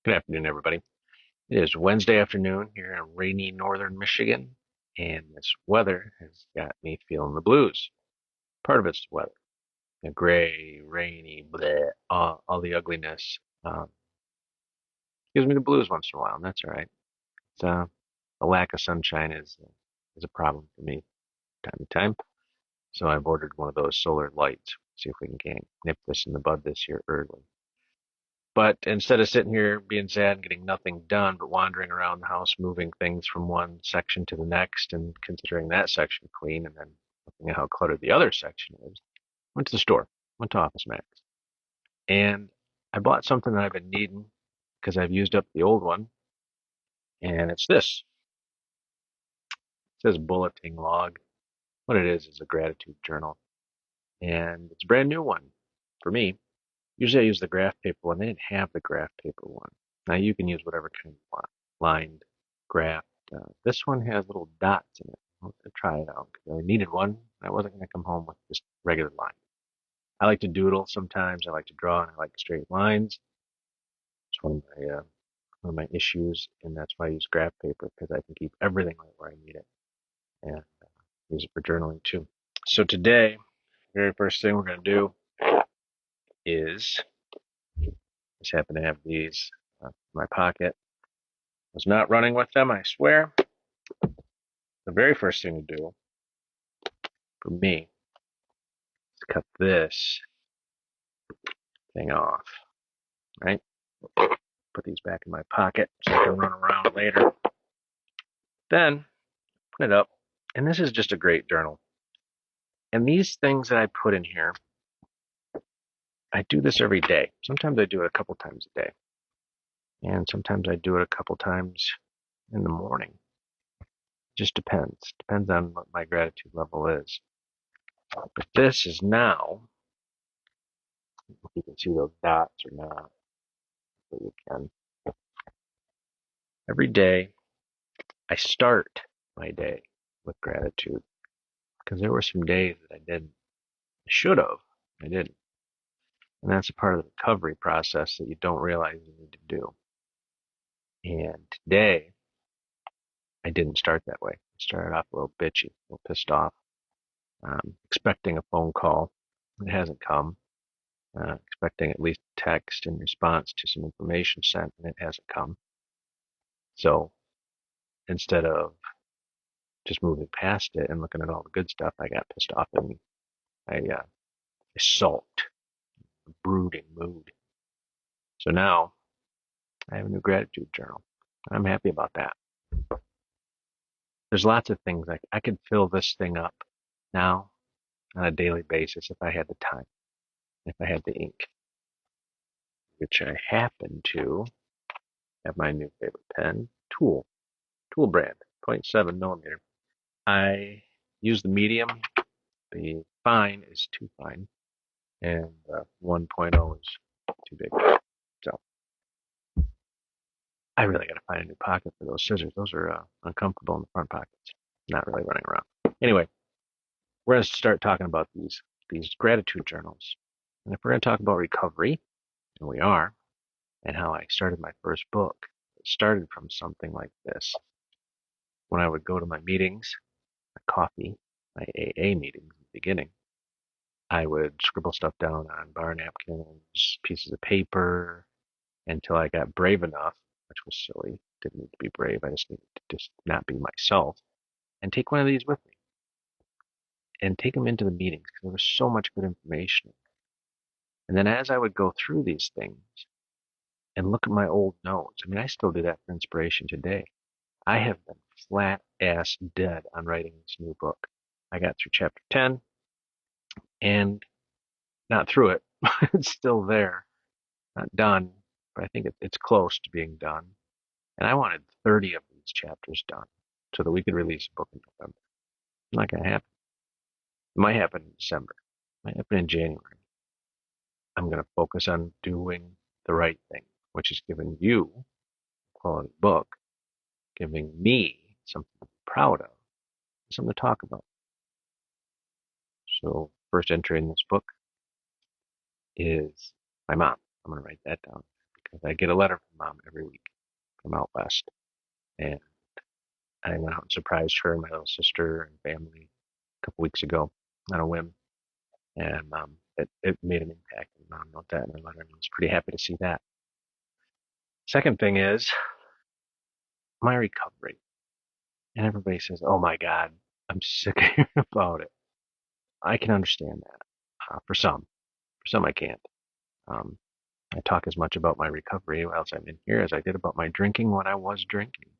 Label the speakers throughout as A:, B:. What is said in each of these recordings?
A: Good afternoon, everybody. It is Wednesday afternoon here in rainy northern Michigan, and this weather has got me feeling the blues. Part of it's the weather, the gray, rainy, bleh, all the ugliness. Gives me the blues once in a while, and that's all right. It's, the lack of sunshine is a problem for me time to time. So I've ordered one of those solar lights. See if we can nip this in the bud this year early. But instead of sitting here being sad and getting nothing done, but wandering around the house, moving things from one section to the next and considering that section clean and then looking at how cluttered the other section is, went to the store, went to Office Max. And I bought something that I've been needing because I've used up the old one. And it's this. It says bulletin log. What it is a gratitude journal. And it's a brand new one for me. Usually I use the graph paper one. They didn't have the graph paper one. Now you can use whatever kind you want. Lined, graph. This one has little dots in it. I'll have to try it out because I needed one. I wasn't going to come home with just regular line. I like to doodle sometimes. I like to draw and I like straight lines. It's one of my issues, and that's why I use graph paper because I can keep everything right where I need it and use it for journaling too. So today, the very first thing we're going to do is just happen to have these in my pocket. I was not running with them, I swear. The very first thing to do for me is cut this thing off, right? Put these back in my pocket so I can run around later. Then put it up, and this is just a great journal. And these things that I put in here, I do this every day. Sometimes I do it a couple times a day, and sometimes I do it a couple times in the morning. It just depends. Depends on what my gratitude level is. But this is now, if you can see those dots or not, but you can. Every day, I start my day with gratitude because there were some days that I didn't. I should have. I didn't. And that's a part of the recovery process that you don't realize you need to do. And today, I didn't start that way. I started off a little bitchy, a little pissed off, expecting a phone call. It hasn't come. Expecting at least a text in response to some information sent, and it hasn't come. So instead of just moving past it and looking at all the good stuff, I got pissed off and I sulked, a brooding mood. So now I have a new gratitude journal. I'm happy about that. There's lots of things I could fill this thing up now on a daily basis if I had the time, if I had the ink, which I happen to have my new favorite pen, Tool brand, 0.7 millimeter. I use the medium. The fine is too fine, and 1.0 is too big. So I really got to find a new pocket for those scissors. Those are uncomfortable in the front pockets. Not really running around. Anyway, we're going to start talking about these gratitude journals. And if we're going to talk about recovery, and we are, and how I started my first book, it started from something like this. When I would go to my meetings, my coffee, my AA meetings in the beginning, I would scribble stuff down on bar napkins, pieces of paper, until I got brave enough, which was silly. Didn't need to be brave. I just needed to just not be myself and take one of these with me and take them into the meetings because there was so much good information. And then as I would go through these things and look at my old notes, I mean, I still do that for inspiration today. I have been flat ass dead on writing this new book. I got through chapter 10 and not through it. It's still there, not done, but I think it's close to being done. And I wanted 30 of these chapters done so that we could release a book in November. It's not going to happen. It might happen in December. It might happen in January. I'm going to focus on doing the right thing, which is giving you a quality book, giving me something to be proud of, something to talk about. So first entry in this book is my mom. I'm going to write that down because I get a letter from Mom every week from out west, and I went out and surprised her and my little sister and family a couple weeks ago on a whim, and it made an impact. And Mom wrote that in her letter, and I was pretty happy to see that. Second thing is my recovery, and everybody says, "Oh my God, I'm sick of hearing about it." I can understand that. For some I can't. Um, I talk as much about my recovery whilst I'm in here as I did about my drinking when I was drinking.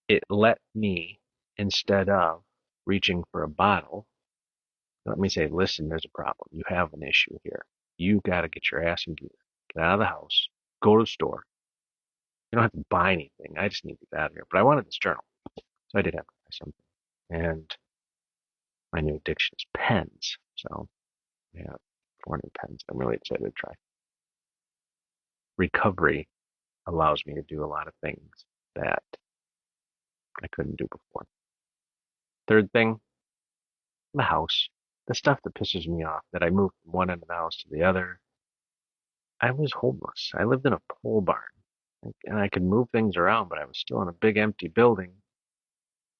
A: It let me, instead of reaching for a bottle, let me say, listen, there's a problem. You have an issue here. You got to get your ass in gear. Get out of the house. Go to the store. You don't have to buy anything. I just need to get out of here. But I wanted this journal. So I did have to buy something. And my new addiction is pens. So I have 4 new pens. I'm really excited to try. Recovery allows me to do a lot of things that I couldn't do before. Third thing, the house. The stuff that pisses me off, that I moved from one end of the house to the other. I was homeless. I lived in a pole barn. And I could move things around, but I was still in a big empty building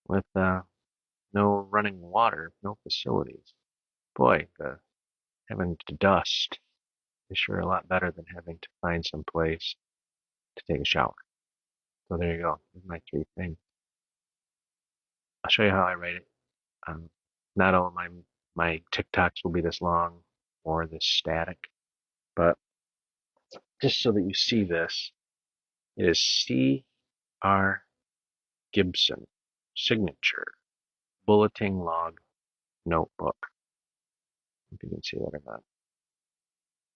A: with no running water, no facilities. Boy, having to dust is sure a lot better than having to find some place to take a shower. So there you go. There's my 3 things. I'll show you how I write it. Um, not all of my TikToks will be this long or this static, but just so that you see this, it is C.R. Gibson signature bulletin log notebook. If you can see that or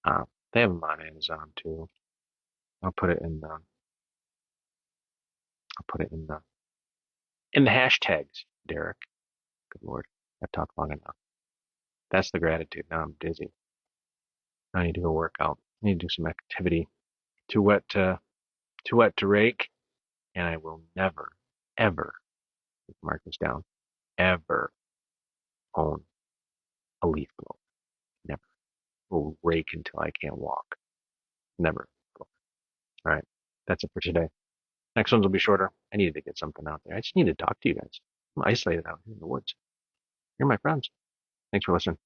A: not. They have them on Amazon too. I'll put it in the hashtags, Derek. Good Lord. I've talked long enough. That's the gratitude. Now I'm dizzy. I need to go work out. I need to do some activity. Too wet to rake, and I will never, ever, mark this down, ever own a leaf blower. Never. Will rake until I can't walk. Never. All right. That's it for today. Next ones will be shorter. I needed to get something out there. I just need to talk to you guys. I'm isolated out here in the woods. You're my friends. Thanks for listening.